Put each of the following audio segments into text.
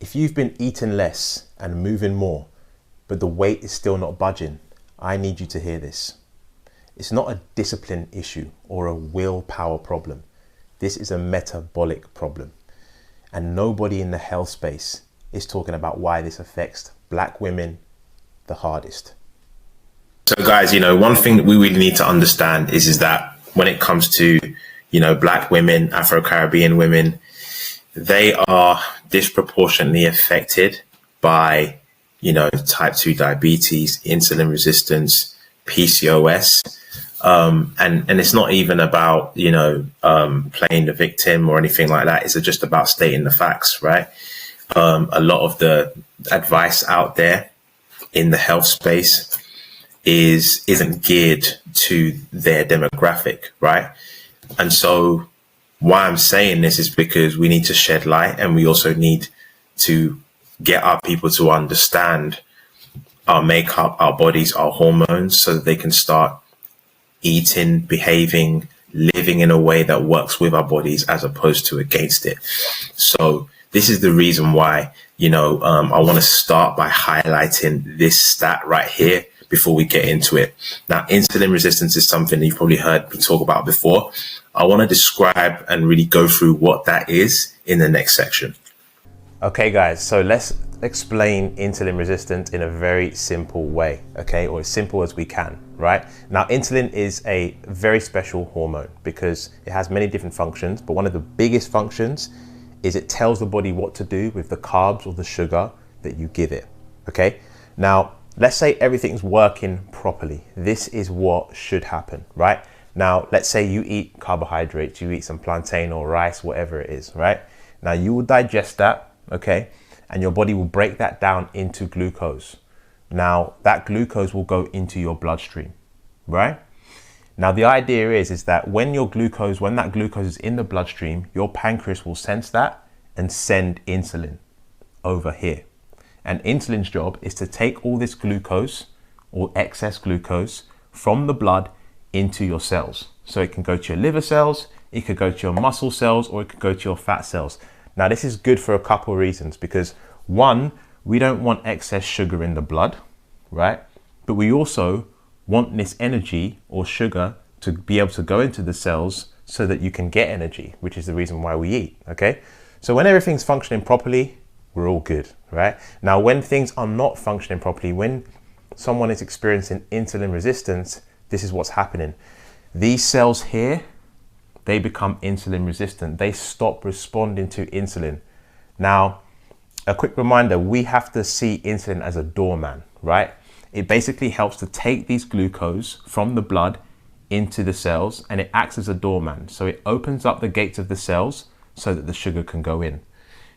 If you've been eating less and moving more, but the weight is still not budging, I need you to hear this. It's not a discipline issue or a willpower problem. This is a metabolic problem. And nobody in the health space is talking about why this affects Black women the hardest. So guys, one thing that we really need to understand is that when it comes to, Black women, Afro-Caribbean women, they are disproportionately affected by, type 2 diabetes, insulin resistance, PCOS. And it's not even about, playing the victim or anything like that. It's just about stating the facts, right? A lot of the advice out there in the health space isn't geared to their demographic, right? And so why I'm saying this is because we need to shed light, and we also need to get our people to understand our makeup, our bodies, our hormones, so that they can start eating, behaving, living in a way that works with our bodies as opposed to against it. So this is the reason why, I want to start by highlighting this stat right here before we get into it. Now, insulin resistance is something you've probably heard me talk about before. I want to describe and really go through what that is in the next section. Okay, guys, so let's explain insulin resistance in a very simple way, okay, or as simple as we can, right? Now, insulin is a very special hormone because it has many different functions, but one of the biggest functions is it tells the body what to do with the carbs or the sugar that you give it, okay? Now, let's say everything's working properly. This is what should happen, right? Now, let's say you eat carbohydrates, you eat some plantain or rice, whatever it is, right? Now, you will digest that, okay? And your body will break that down into glucose. Now, that glucose will go into your bloodstream, right? Now, the idea is that when that glucose is in the bloodstream, your pancreas will sense that and send insulin over here. And insulin's job is to take all this glucose or excess glucose from the blood into your cells. So it can go to your liver cells, it could go to your muscle cells, or it could go to your fat cells. Now, this is good for a couple of reasons, because one, we don't want excess sugar in the blood, right? But we also want this energy or sugar to be able to go into the cells so that you can get energy, which is the reason why we eat, okay? So when everything's functioning properly, we're all good, right? Now, when things are not functioning properly, when someone is experiencing insulin resistance, this is what's happening. These cells here, they become insulin resistant. They stop responding to insulin. Now, a quick reminder, we have to see insulin as a doorman, right? It basically helps to take these glucose from the blood into the cells, and it acts as a doorman. So it opens up the gates of the cells so that the sugar can go in.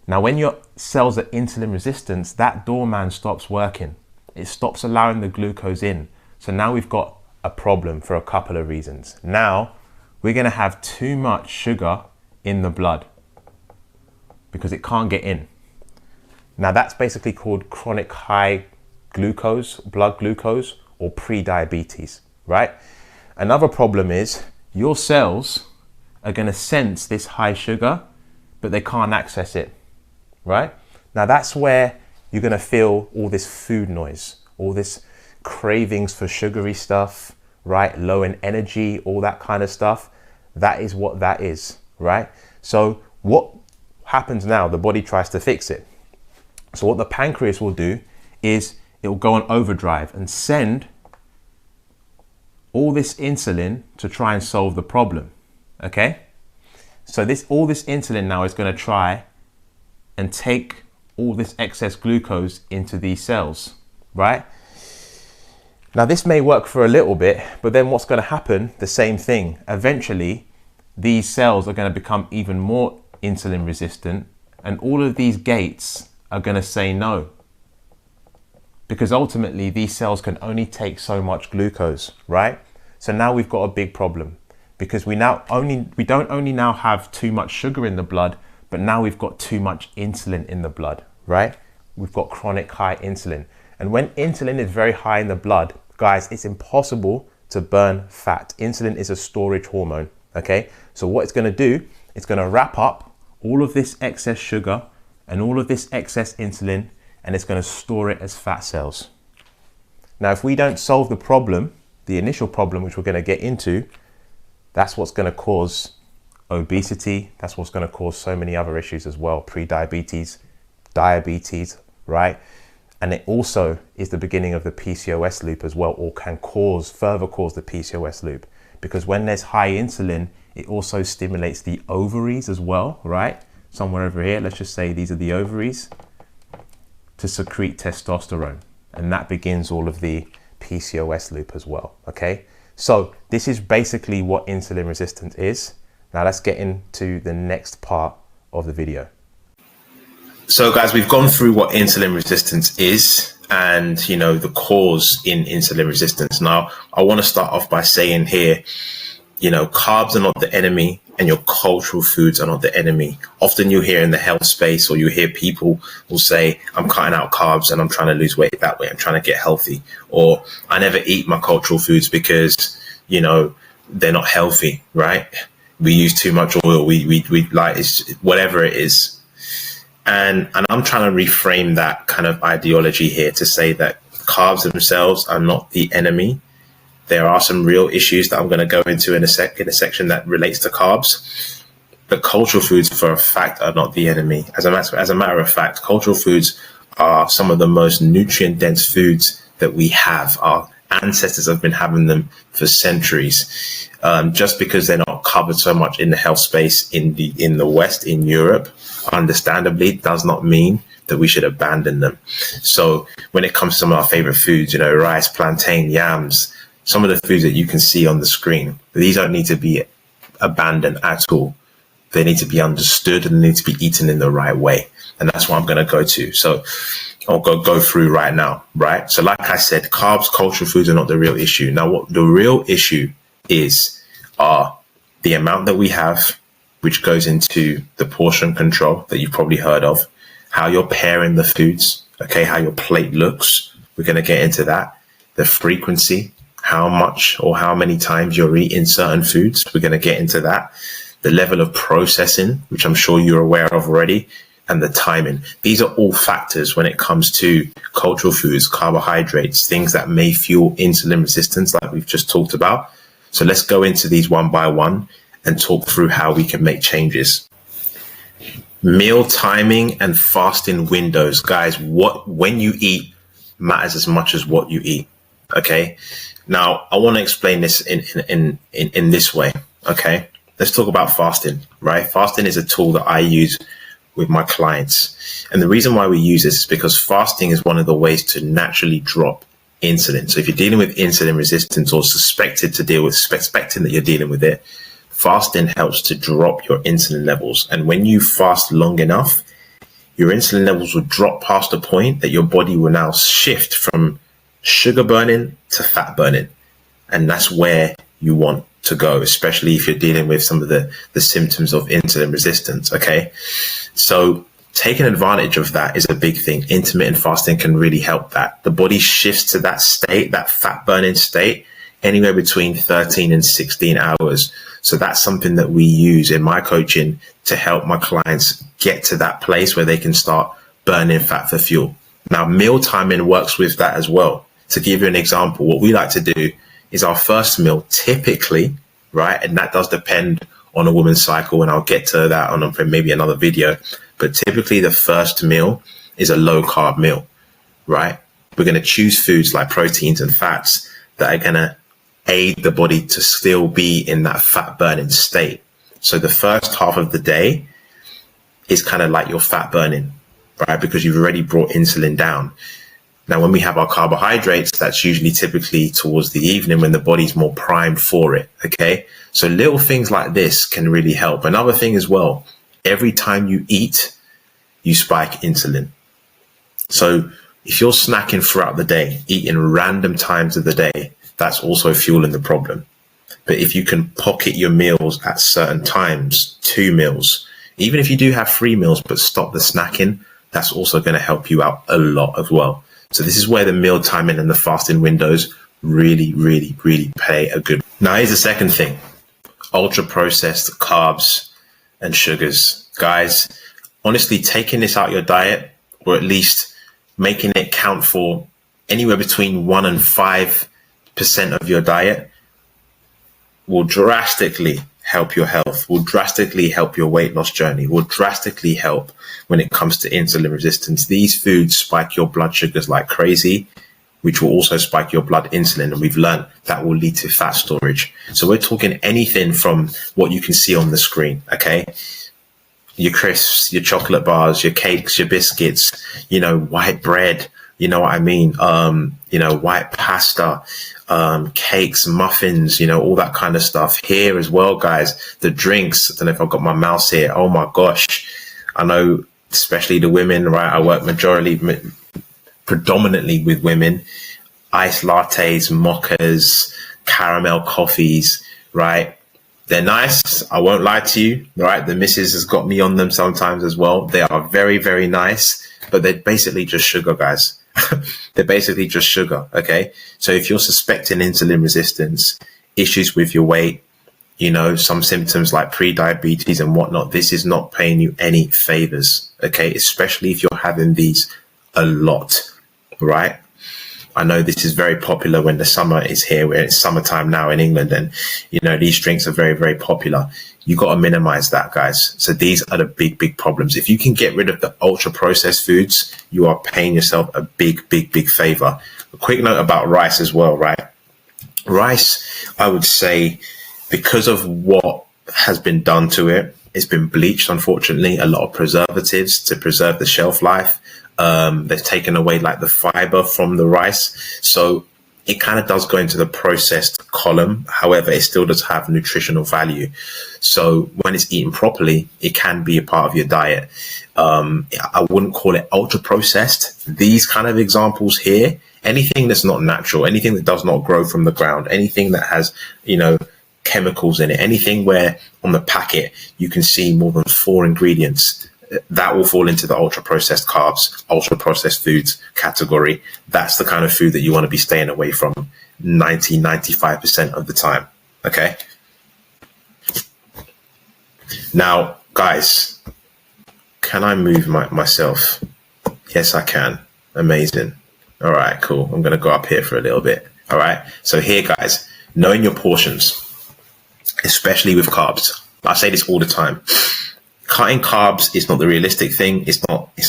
Now, when your cells are insulin resistant, that doorman stops working. It stops allowing the glucose in. So now we've got a problem for a couple of reasons. Now, we're going to have too much sugar in the blood because it can't get in. Now, that's basically called chronic high glucose, blood glucose, or pre-diabetes, right? Another problem is your cells are going to sense this high sugar, but they can't access it, right? Now, that's where you're going to feel all this food noise, all this cravings for sugary stuff, right? Low in energy, all that kind of stuff. That is what that is, right? So what happens now? The body tries to fix it. So what the pancreas will do is it will go on overdrive and send all this insulin to try and solve the problem, okay? So all this insulin now is going to try and take all this excess glucose into these cells, right? Now, this may work for a little bit, but then what's going to happen? The same thing. Eventually, these cells are going to become even more insulin resistant, and all of these gates are going to say no. Because ultimately, these cells can only take so much glucose, right? So now we've got a big problem, because we don't only now have too much sugar in the blood, but now we've got too much insulin in the blood, right? We've got chronic high insulin. And when insulin is very high in the blood, guys, it's impossible to burn fat. Insulin is a storage hormone, okay? So what it's going to do, it's going to wrap up all of this excess sugar, and all of this excess insulin, and it's going to store it as fat cells. Now, if we don't solve the problem, the initial problem, which we're going to get into, that's what's going to cause obesity. That's what's going to cause so many other issues as well. Pre-diabetes, diabetes, right? And it also is the beginning of the PCOS loop as well, or can further cause the PCOS loop. Because when there's high insulin, it also stimulates the ovaries as well, right? Somewhere over here, let's just say these are the ovaries, to secrete testosterone. And that begins all of the PCOS loop as well, okay? So this is basically what insulin resistance is. Now let's get into the next part of the video. So guys, we've gone through what insulin resistance is and, the cause in insulin resistance. Now, I want to start off by saying here, carbs are not the enemy and your cultural foods are not the enemy. Often you hear in the health space, or you hear people will say, I'm cutting out carbs and I'm trying to lose weight that way. I'm trying to get healthy. Or I never eat my cultural foods because, they're not healthy, right? We use too much oil. We like, it's whatever it is. And I'm trying to reframe that kind of ideology here to say that carbs themselves are not the enemy. There are some real issues that I'm going to go into in a section that relates to carbs. But cultural foods, for a fact, are not the enemy. As a matter of fact, cultural foods are some of the most nutrient-dense foods that we have. Our ancestors have been having them for centuries. Just because they're not covered so much in the health space in the West, in Europe, understandably, does not mean that we should abandon them. So when it comes to some of our favorite foods, rice, plantain, yams, some of the foods that you can see on the screen, these don't need to be abandoned at all. They need to be understood and they need to be eaten in the right way. And that's what I'm going to go to. So I'll go through right now, right? So like I said, carbs, cultural foods are not the real issue. Now, what the real issue are the amount that we have, which goes into the portion control that you've probably heard of, how you're pairing the foods, okay, how your plate looks. We're going to get into that. The frequency, how much or how many times you're eating certain foods. We're going to get into that. The level of processing, which I'm sure you're aware of already, and the timing. These are all factors when it comes to cultural foods, carbohydrates, things that may fuel insulin resistance, like we've just talked about. So let's go into these one by one and talk through how we can make changes. Meal timing and fasting windows. Guys, when you eat matters as much as what you eat. Okay. Now, I want to explain this in this way. Okay. Let's talk about fasting, right? Fasting is a tool that I use with my clients. And the reason why we use this is because fasting is one of the ways to naturally drop insulin. So if you're dealing with insulin resistance or suspecting that you're dealing with it, fasting helps to drop your insulin levels. And when you fast long enough, your insulin levels will drop past a point that your body will now shift from sugar burning to fat burning. And that's where you want to go, especially if you're dealing with some of the symptoms of insulin resistance. Okay. So taking advantage of that is a big thing. Intermittent fasting can really help that. The body shifts to that state, that fat burning state, anywhere between 13 and 16 hours. So that's something that we use in my coaching to help my clients get to that place where they can start burning fat for fuel. Now, meal timing works with that as well. To give you an example, what we like to do is our first meal typically, right? And that does depend on a woman's cycle, and I'll get to that on maybe another video. But typically the first meal is a low carb meal, right? We're going to choose foods like proteins and fats that are going to aid the body to still be in that fat burning state. So the first half of the day is kind of like your fat burning, right? Because you've already brought insulin down. Now, when we have our carbohydrates, that's usually typically towards the evening when the body's more primed for it. Okay. So little things like this can really help. Another thing as well, every time you eat, you spike insulin. So if you're snacking throughout the day, eating random times of the day, that's also fueling the problem. But if you can pocket your meals at certain times, 2 meals, even if you do have 3 meals, but stop the snacking, that's also going to help you out a lot as well. So this is where the meal timing and the fasting windows really, really, really play a good. Now, here's the second thing. Ultra processed carbs and sugars. Guys, honestly, taking this out your diet, or at least making it count for anywhere between 1% and 5% of your diet, will drastically help your health, will drastically help your weight loss journey, will drastically help when it comes to insulin resistance. These foods spike your blood sugars like crazy, which will also spike your blood insulin. And we've learned that will lead to fat storage. So we're talking anything from what you can see on the screen, okay? Your crisps, your chocolate bars, your cakes, your biscuits, white bread, you know what I mean? White pasta, cakes, muffins, all that kind of stuff. Here as well, guys, the drinks. I don't know if I've got my mouse here. Oh my gosh. I know, especially the women, right? I work predominantly with women. Iced lattes, mochas, caramel coffees, right? They're nice. I won't lie to you, right? The missus has got me on them sometimes as well. They are very, very nice, but they're basically just sugar, guys. They're basically just sugar, okay? So if you're suspecting insulin resistance, issues with your weight, some symptoms like pre-diabetes and whatnot, this is not paying you any favors, okay? Especially if you're having these a lot, right? I know this is very popular when the summer is here, where it's summertime now in England, and these drinks are very, very popular. You got to minimize that, guys. So these are the big, big problems. If you can get rid of the ultra processed foods, you are paying yourself a big, big, big favor. A quick note about rice as well, right? Rice, I would say, because of what has been done to it, it's been bleached, unfortunately, a lot of preservatives to preserve the shelf life. They've taken away like the fiber from the rice. So it kind of does go into the processed column. However, it still does have nutritional value. So when it's eaten properly, it can be a part of your diet. I wouldn't call it ultra processed. These kind of examples here, anything that's not natural, anything that does not grow from the ground, anything that has, chemicals in it, anything where on the packet you can see more than 4 ingredients, that will fall into the ultra processed carbs, ultra processed foods category. That's the kind of food that you want to be staying away from 95% of the time. Okay. Now, guys, can I move myself? Yes, I can. Amazing. All right, cool. I'm going to go up here for a little bit. All right. So here, guys, knowing your portions, especially with carbs. I say this all the time. Cutting carbs is not the realistic thing. It's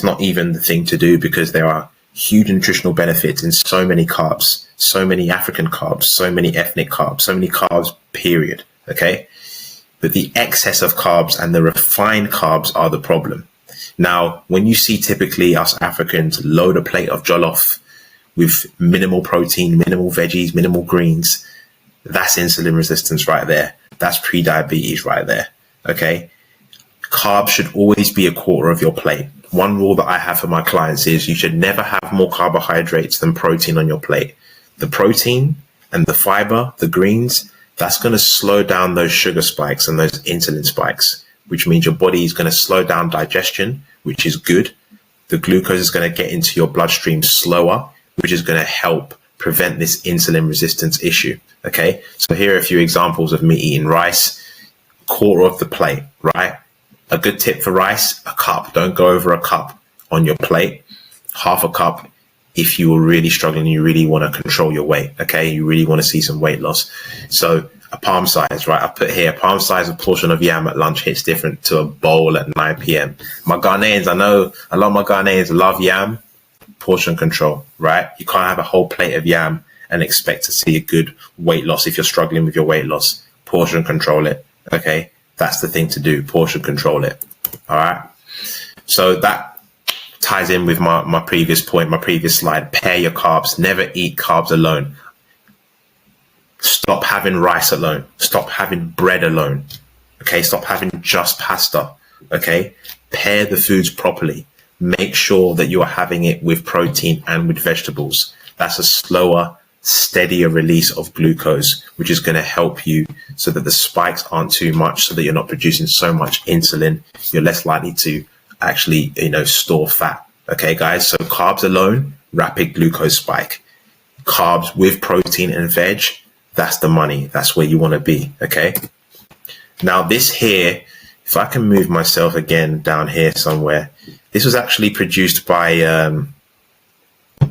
not even the thing to do, because there are huge nutritional benefits in so many carbs, so many African carbs, so many ethnic carbs, so many carbs, period. Okay. But the excess of carbs and the refined carbs are the problem. Now, when you see typically us Africans load a plate of jollof with minimal protein, minimal veggies, minimal greens, that's insulin resistance right there. That's pre-diabetes right there. Okay. Carbs should always be a quarter of your plate. One rule that I have for my clients is you should never have more carbohydrates than protein on your plate. The protein and the fiber, the greens, that's going to slow down those sugar spikes and those insulin spikes, which means your body is going to slow down digestion, which is good. The glucose is going to get into your bloodstream slower, which is going to help prevent this insulin resistance issue. Okay. So here are a few examples of me eating rice, quarter of the plate, right? A good tip for rice, a cup. Don't go over a cup on your plate. Half a cup if you are really struggling, you really want to control your weight, okay? You really want to see some weight loss. So a palm size, right? I put here, palm size, a portion of yam at lunch hits different to a bowl at 9 p.m. My Ghanaians, I know a lot of my Ghanaians love yam. Portion control, right? You can't have a whole plate of yam and expect to see a good weight loss if you're struggling with your weight loss. Portion control it, okay? That's the thing to do. Portion control it. All right. So that ties in with my previous point, my previous slide. Pair your carbs. Never eat carbs alone. Stop having rice alone. Stop having bread alone. Okay. Stop having just pasta. Okay. Pair the foods properly. Make sure that you are having it with protein and with vegetables. That's a slower, steadier release of glucose, which is going to help you so that the spikes aren't too much, so that you're not producing so much insulin. You're less likely to actually, store fat. Okay, guys. So carbs alone, rapid glucose spike. Carbs with protein and veg, that's the money. That's where you want to be. Okay. Now this here if I can move myself again down here somewhere, this was actually produced by, let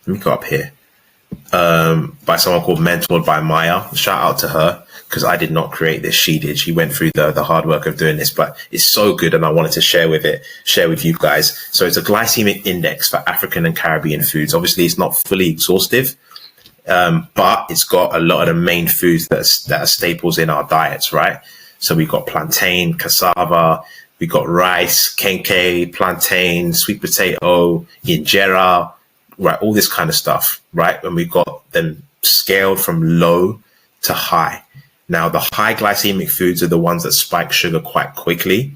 me go up here, by someone called Mentored by Maya. Shout out to her, because I did not create this. She did. She went through the hard work of doing this, but it's so good, and I wanted to share with you guys. So it's a glycemic index for African and Caribbean foods. Obviously, it's not fully exhaustive, but it's got a lot of the main foods that are staples in our diets, right? So we've got plantain, cassava, we've got rice, kenke, plantain, sweet potato, injera, right? All this kind of stuff, right? And we've got them scaled from low to high. Now, the high glycemic foods are the ones that spike sugar quite quickly.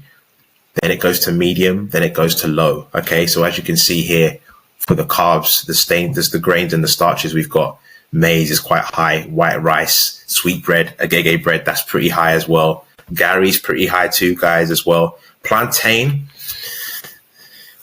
Then it goes to medium, then it goes to low. Okay, so as you can see here, for the carbs, the grains and the starches, we've got maize is quite high, white rice, sweet bread, agege bread, that's pretty high as well. Gary's pretty high too, guys, as well. Plantain,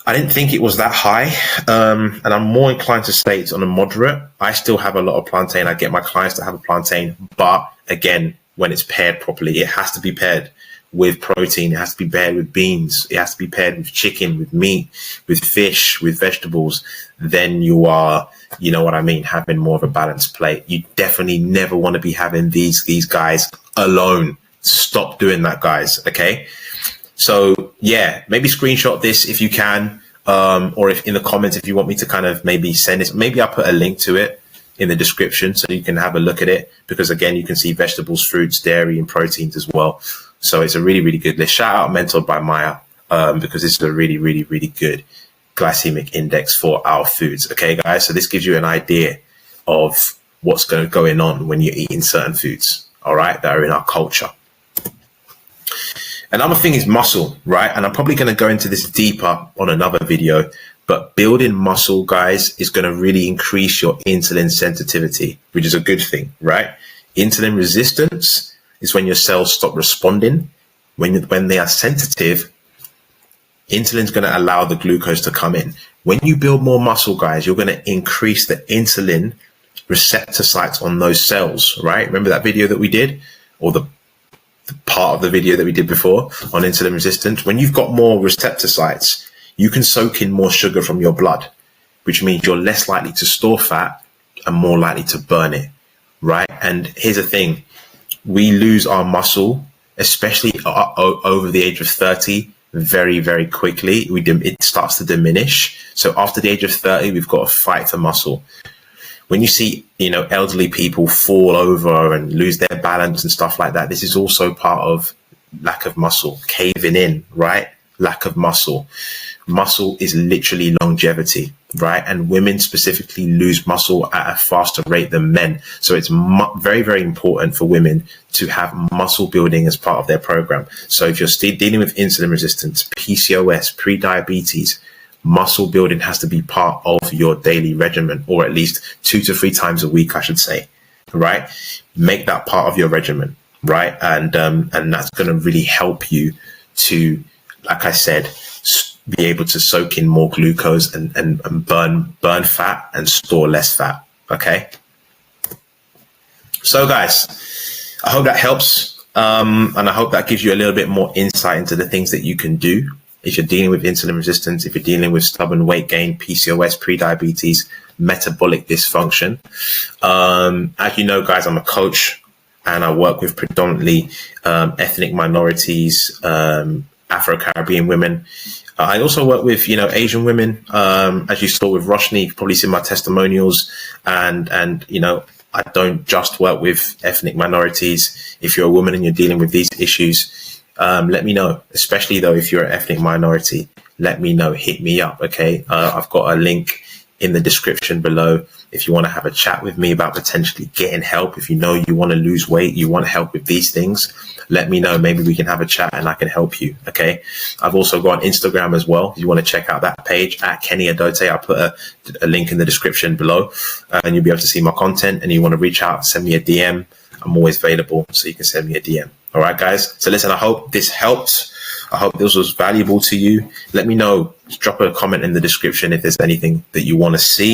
I didn't think it was that high, and I'm more inclined to say it's on a moderate. I still have a lot of plantain. I get my clients to have a plantain, but again, when it's paired properly, it has to be paired with protein. It has to be paired with beans. It has to be paired with chicken, with meat, with fish, with vegetables. Then you are, you know what I mean, having more of a balanced plate. You definitely never want to be having these guys alone. Stop doing that, guys. Okay. So yeah, maybe screenshot this if you can, or if in the comments, if you want me to kind of maybe send this, maybe I'll put a link to it in the description so you can have a look at it, because again, you can see vegetables, fruits, dairy, and proteins as well. So it's a really, really good list. Shout out Mentored by Maya, because this is a really, really, really good glycemic index for our foods. Okay, guys. So this gives you an idea of what's going on when you're eating certain foods, all right, that are in our culture. Another thing is muscle, right? And I'm probably going to go into this deeper on another video, but building muscle, guys, is going to really increase your insulin sensitivity, which is a good thing, right? Insulin resistance is when your cells stop responding. When they are sensitive, insulin is going to allow the glucose to come in. When you build more muscle, guys, you're going to increase the insulin receptor sites on those cells, right? Remember that video that we did, or the part of the video that we did before on insulin resistance? When you've got more receptor sites, you can soak in more sugar from your blood, which means you're less likely to store fat and more likely to burn it, right? And here's the thing, we lose our muscle, especially over the age of 30, very, very quickly. It starts to diminish. So after the age of 30, we've got to fight for muscle. When you see, elderly people fall over and lose their balance and stuff like that, this is also part of lack of muscle, caving in, right? Lack of muscle. Muscle is literally longevity, right? And women specifically lose muscle at a faster rate than men. So it's very, very important for women to have muscle building as part of their program. So if you're still dealing with insulin resistance, PCOS, pre-diabetes, muscle building has to be part of your daily regimen, or at least 2 to 3 times a week, I should say, right? Make that part of your regimen, right? And that's going to really help you to, like I said, be able to soak in more glucose and burn fat and store less fat. Okay. So guys, I hope that helps. And I hope that gives you a little bit more insight into the things that you can do if you're dealing with insulin resistance, if you're dealing with stubborn weight gain, PCOS, pre-diabetes, metabolic dysfunction. As you know, guys, I'm a coach and I work with predominantly ethnic minorities, Afro-Caribbean women. I also work with, Asian women, as you saw with Roshni, you've probably seen my testimonials, and I don't just work with ethnic minorities. If you're a woman and you're dealing with these issues, let me know, especially though, if you're an ethnic minority, let me know, hit me up. Okay. I've got a link in the description below. If you want to have a chat with me about potentially getting help, if you want to lose weight, you want help with these things, let me know. Maybe we can have a chat and I can help you. Okay. I've also got Instagram as well. If you want to check out that page at Kenny Adote, I'll put a link in the description below, and you'll be able to see my content. And you want to reach out, send me a DM. I'm always available, so you can send me a DM. All right, guys. So listen, I hope this helped. I hope this was valuable to you. Let me know. Just drop a comment in the description if there's anything that you want to see.